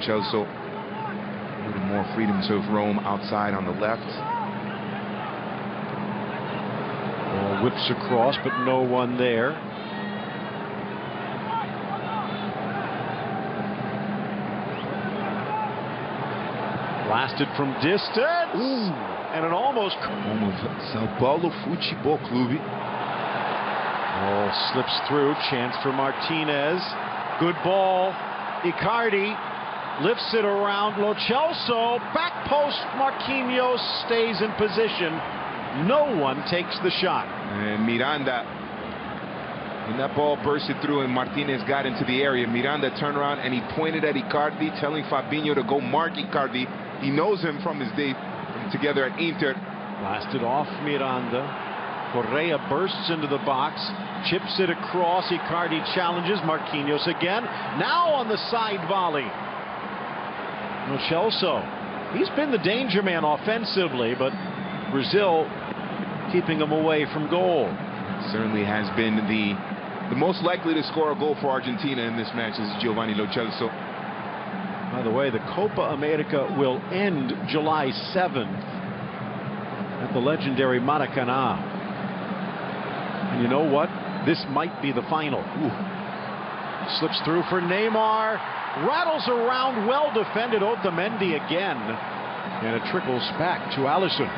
Celso. A little more freedom to roam outside on the left. Ball whips across, but no one there. Blasted from distance. Ooh. And it almost. São Paulo Futebol Clube. Ball slips through. Chance for Martinez. Good ball. Icardi lifts it around. Lo Celso. Back post. Marquinhos stays in position. No one takes the shot. And Miranda, when that ball bursted through and Martinez got into the area, Miranda turned around and he pointed at Icardi, telling Fabinho to go mark Icardi. He knows him from his day together at Inter. Blasted off Miranda. Correa bursts into the box, chips it across. Icardi challenges Marquinhos again. Now on the side volley. Lo Celso, he's been the danger man offensively, but Brazil keeping him away from goal. Certainly has been the most likely to score a goal for Argentina in this match is Giovanni Lo Celso. By the way, the Copa America will end July 7th at the legendary Maracanã. And you know what? This might be the final. Ooh. Slips through for Neymar. Rattles around. Well defended Otamendi again. And it trickles back to Alisson.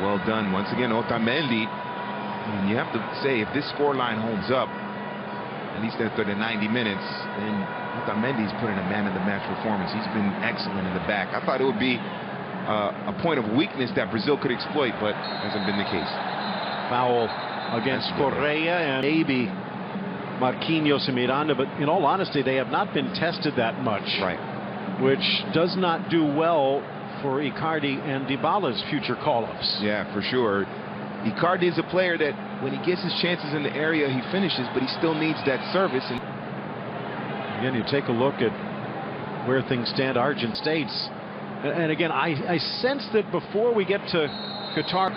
Well done. Once again, Otamendi. And you have to say, if this scoreline holds up, at least after the 90 minutes, then Otamendi's put in a man-of-the-match performance. He's been excellent in the back. I thought it would be a point of weakness that Brazil could exploit, but hasn't been the case. Foul against Correa and maybe Marquinhos and Miranda, but in all honesty, they have not been tested that much. Right. Which does not do well for Icardi and Dybala's future call-ups. Yeah, for sure. Icardi is a player that when he gets his chances in the area, he finishes, but he still needs that service. And again, you take a look at where things stand, Argent States. And again, I sense that before we get to Qatar,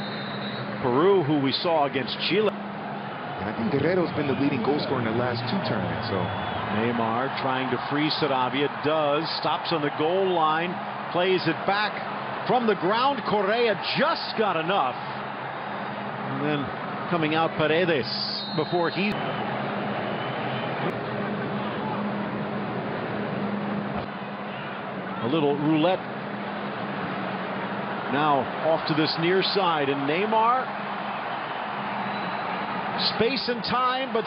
Peru, who we saw against Chile. And I think Guerrero's been the leading goal scorer in the last two tournaments. So Neymar trying to free Saravia, does, stops on the goal line, plays it back from the ground. Correa just got enough. And then coming out Paredes before he. A little roulette. Now off to this near side, and Neymar. Space and time, but.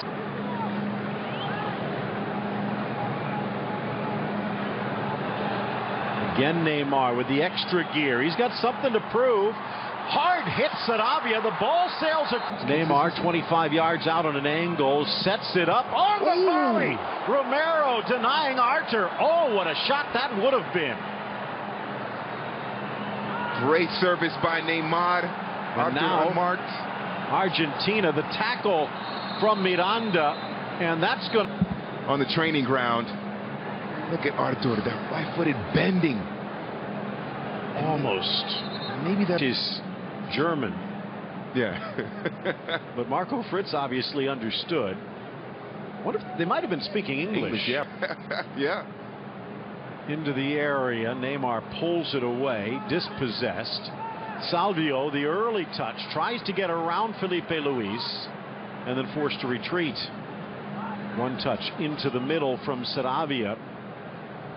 Again, Neymar with the extra gear. He's got something to prove. Hard hit Saravia. The ball sails across. Neymar 25 yards out on an angle. Sets it up. On the volley. Romero denying Arthur. Oh, what a shot that would have been. Great service by Neymar. And now, Argentina, the tackle from Miranda. And that's good. On the training ground. Look at Arthur, that right-footed bending. Almost. Maybe that is German. Yeah. But Marco Fritz obviously understood. What if they might have been speaking English? Yeah. Yeah. Into the area. Neymar pulls it away. Dispossessed. Salvio, the early touch, tries to get around Felipe Luis and then forced to retreat. One touch into the middle from Saravia.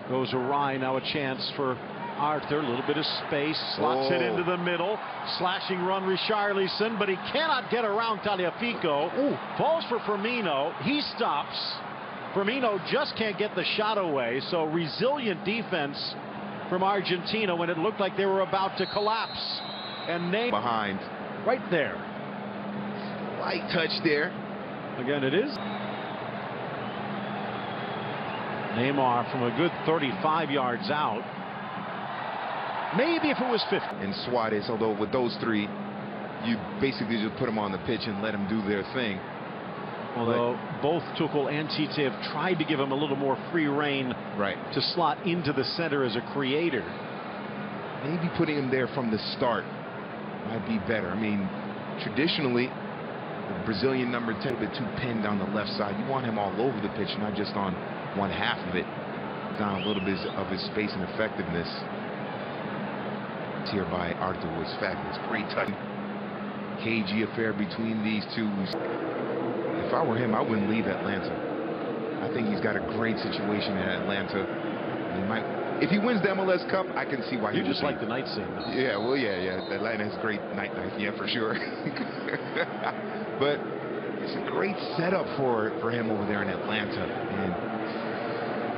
Goes awry. Now a chance for Arthur. A little bit of space. Slots it into the middle. Slashing run Richarlison, but he cannot get around Tagliafico. Falls for Firmino. He stops. Firmino just can't get the shot away. So resilient defense from Argentina when it looked like they were about to collapse. And Neymar behind. Right there. Light touch there. Again, it is. Neymar from a good 35 yards out. Maybe if it was 50. And Suarez, although with those three, you basically just put them on the pitch and let them do their thing. Although both Tuchel and Tite have tried to give him a little more free rein to slot into the center as a creator. Maybe putting him there from the start might be better. I mean, traditionally, the Brazilian number 10 a bit too pinned on the left side. You want him all over the pitch, not just on one half of it. down a little bit of his space and effectiveness. Here by Arthur was fabulous. Great touch. Cagey affair between these two. If I were him, I wouldn't leave Atlanta. I think he's got a great situation in Atlanta. He might, if he wins the MLS Cup, I can see why. You just like the night scene, though. Yeah, well, yeah. Atlanta has great night life, yeah, for sure. But it's a great setup for him over there in Atlanta. And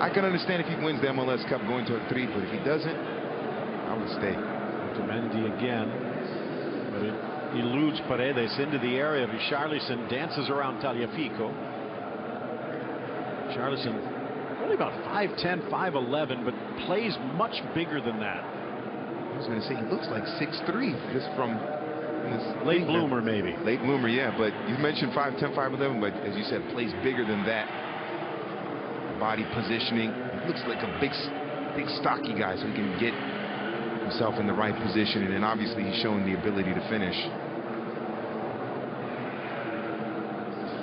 I can understand if he wins the MLS Cup going to a 3, but if he doesn't, I would stay. Mendy again, but it eludes Paredes into the area. Richarlison dances around Tagliafico. Richarlison only about 5'10", 5'11", but plays much bigger than that. I was going to say he looks like 6'3", just from this late bloomer, maybe. Late bloomer, yeah. But you mentioned 5'10", 5'11", but as you said, plays bigger than that. Body positioning, he looks like a big stocky guy, so he can get himself in the right position, and then obviously he's shown the ability to finish.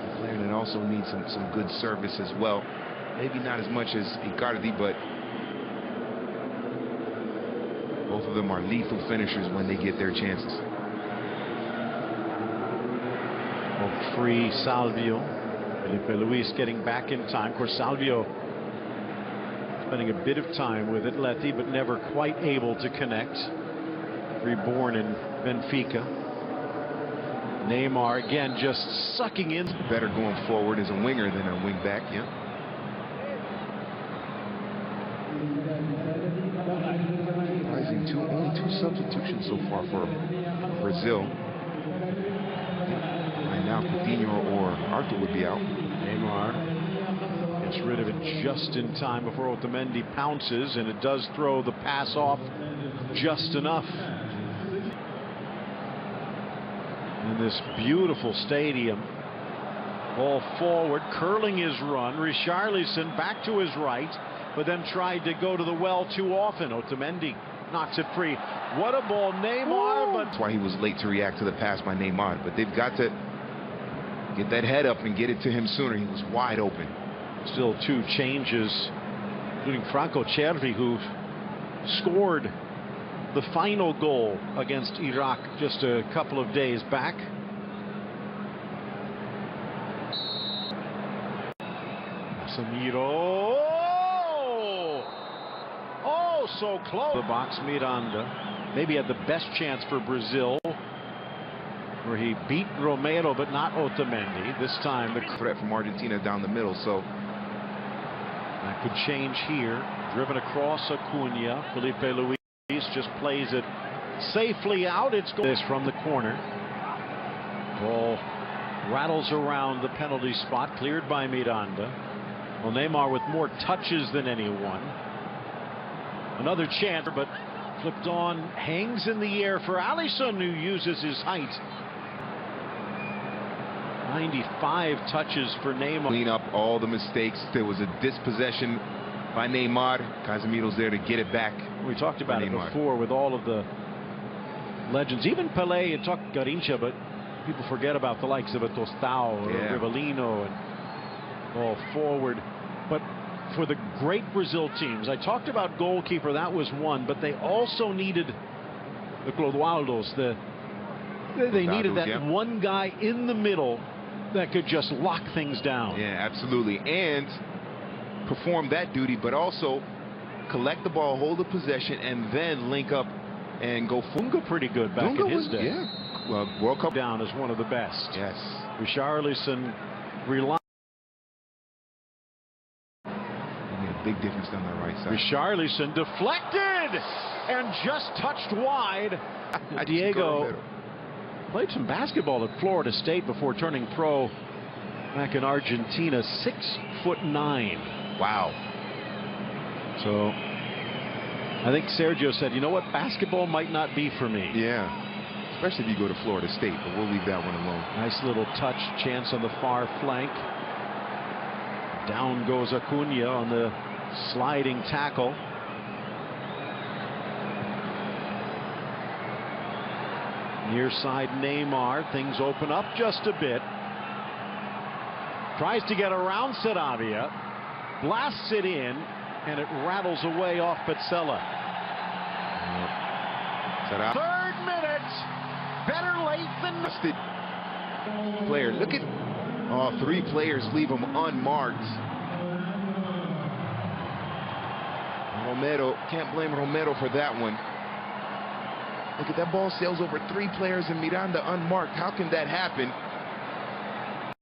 A player that also needs some good service as well. Maybe not as much as Icardi, but both of them are lethal finishers when they get their chances. Free Salvio. Felipe Luis getting back in time. Of course, Salvio spending a bit of time with Atleti, but never quite able to connect. Reborn in Benfica. Neymar again just sucking in. Better going forward as a winger than a wing back, yeah. Surprising, only 2 substitutions so far for Brazil. Right now, Coutinho or Arthur would be out. Neymar gets rid of it just in time before Otamendi pounces, and it does throw the pass off just enough. In this beautiful stadium, ball forward, curling his run. Richarlison back to his right, but then tried to go to the well too often. Otamendi knocks it free. What a ball, Neymar! But that's why he was late to react to the pass by Neymar. But they've got to get that head up and get it to him sooner. He was wide open. Still 2 changes, including Franco Cervi, who scored the final goal against Iraq just a couple of days back. Casemiro. Oh, so close. The box, Miranda. Maybe had the best chance for Brazil, where he beat Romero, but not Otamendi. This time the threat from Argentina down the middle, so that could change here. Driven across Acuna. Felipe Luis just plays it safely out. It's this from the corner. Ball rattles around the penalty spot, cleared by Miranda. Well, Neymar with more touches than anyone. Another chance, but flipped on, hangs in the air for Alisson, who uses his height. 95 touches for Neymar. Clean up all the mistakes. There was a dispossession by Neymar. Casemiro's there to get it back. We talked about it before with all of the legends. Even Pelé and talked Garincha, but people forget about the likes of a Tostão or Rivellino and all forward. But for the great Brazil teams, I talked about goalkeeper, that was one, but they also needed the Clodoaldos. They needed that one guy in the middle that could just lock things down. Yeah, absolutely. And perform that duty, but also collect the ball, hold the possession, and then link up and go. Dunga pretty good back in his day. Yeah. Well, World Cup down as one of the best. Yes. Richarlison relied. A big difference down the right side. Richarlison deflected and just touched wide. Diego played some basketball at Florida State before turning pro back in Argentina. 6'9". Wow. So I think Sergio said, you know what, basketball might not be for me. Yeah, especially if you go to Florida State, but we'll leave that one alone. Nice little touch, chance on the far flank. Down goes Acuna on the sliding tackle. Near side Neymar, things open up just a bit. Tries to get around Saravia, blasts it in, and it rattles away off Petzela. 3rd minute. Better late than player. Look at 3 players leave him unmarked. Romero, can't blame Romero for that one. Look at that ball, sails over 3 players and Miranda unmarked. How can that happen?